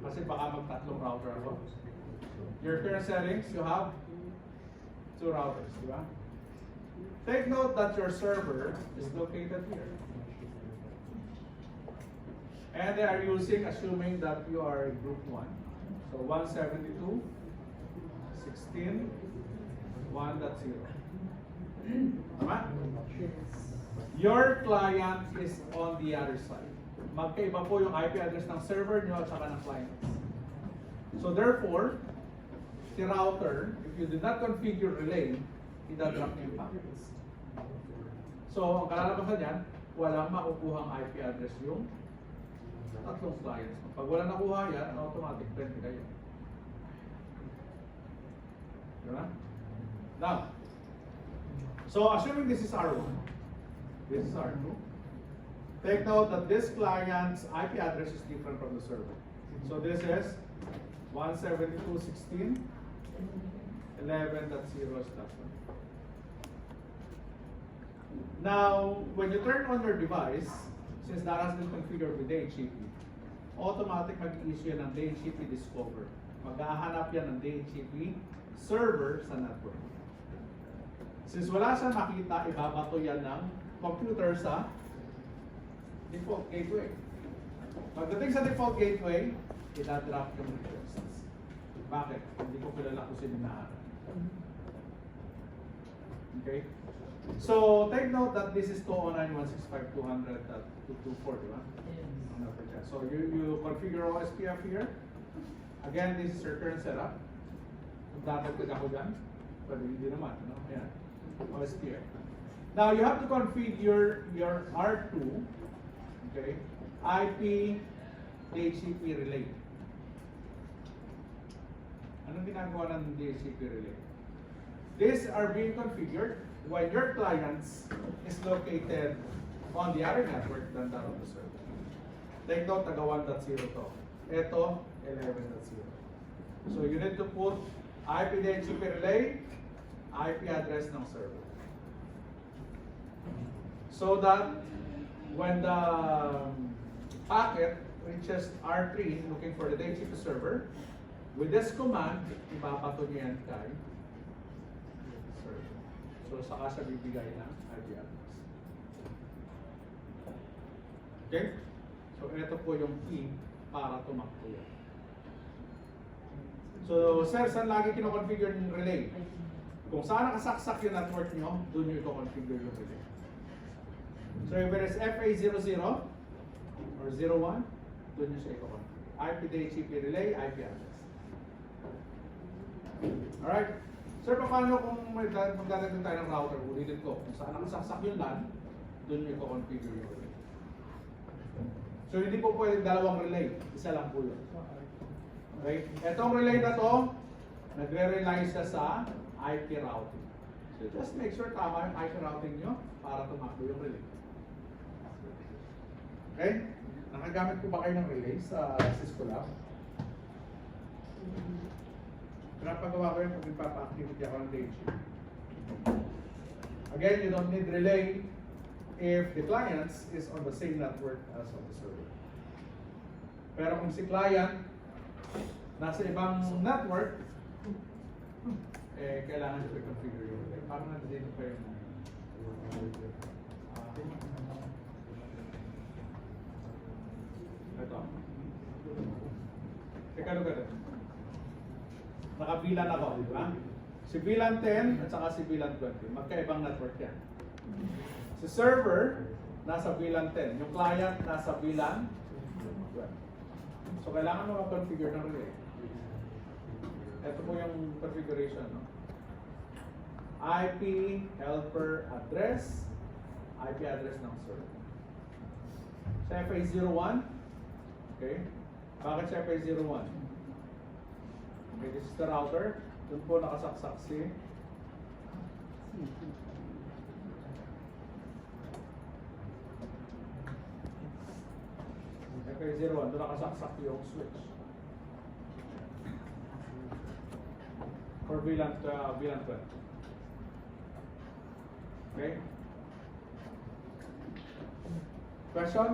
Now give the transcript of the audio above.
Kasi baka magtatlong router ako. Your current settings, you have 2 routers, di ba? Take note that your server is located here. And they are using, assuming that you are group 1. So 172.16.1.0. Tama? Your client is on the other side. Magkaiba po yung IP address ng server nyo at saka ng client. So therefore, si router, if you did not configure relay, idadrop yung packets. So ang kalalabasan niyan, walang makukuhang IP address yung tatlong clients. Pag wala nakuha yan, automatic 20 kayo. Diba? Now, so assuming this is R1, this is R2, take note that this client's IP address is different from the server. So this is 172.16.11.0. Now, when you turn on your device, since that has been configured with DHCP, automatic mag-issue ng DHCP Discover. Maghahanap yan ng DHCP server sa network. Since wala siya nakita, ibabato yan ng computer sa default gateway. Pagdating sa default gateway, idadrop yung requests. Bakit? Hindi ko kilala kung sino naharap. Okay? So, take note that this is 209.165.200.224, di ba? So, you configure OSPF here. Again, this is your current setup. Kung dadagdag ako dyan, pero hindi naman, no? Ayan. OSPF. Now, you have to configure your R2, okay, IP DHCP relay. Anong ginagawa ng DHCP relay? These are being configured when your clients is located on the other network than that of the server. Take note, taga 1.0 to. Ito, 11.0. So you need to put IP DHCP relay, IP address ng server. So that when the packet reaches R3 looking for the DHCP server, with this command, ipapato niya yan kay server. So saka siya bibigay ng IP address. Okay? So ito po yung key para tumakbo yan. So sir, saan lagi kinoconfigure yung relay? Kung saan nakasaksak yung network nyo, doon nyo i-configure yung relay. So if it is FA00 or 01, doon nyo siya i-configure. IP DHCP relay, IP address. Alright. Sir, paano kung magdadagdag tayo ng router? Ulitin ko. Kung saan nakasaksak yung LAN, doon nyo i-configure yung relay. So hindi po pwedeng dalawang relay. Isa lang po yun. Okay? Etong relay na to, nagre-rely siya sa IP routing. So just make sure tama yung IP routing nyo para tumakbo yung relay. Okay? Nakagamit po ba kayo ng relay sa Cisco Lab? Pinapagawa ko yun kung ipapa-activity ako ng DHCP. Again, you don't need relay if the clients is on the same network as on the server. Pero kung si client nasa ibang network, kailangan siya i-configure yung relay. Paano natin dito pa yung ito. Teka lugar ito. Nakabilan ako, di ba? Si VLAN 10 at saka si VLAN 20. Magkaibang network yan. Si server, nasa VLAN 10. Yung client, nasa VLAN 20. So, kailangan mo mag-configure ng relay. Ito po yung configuration, no? IP helper address, IP address ng server. Sa FA01, okay? Bakit sa FA01? Okay, this is the router. Doon po nakasaksak si FA01. Doon nakasaksak yung switch. For VLAN 20. Okay? Question?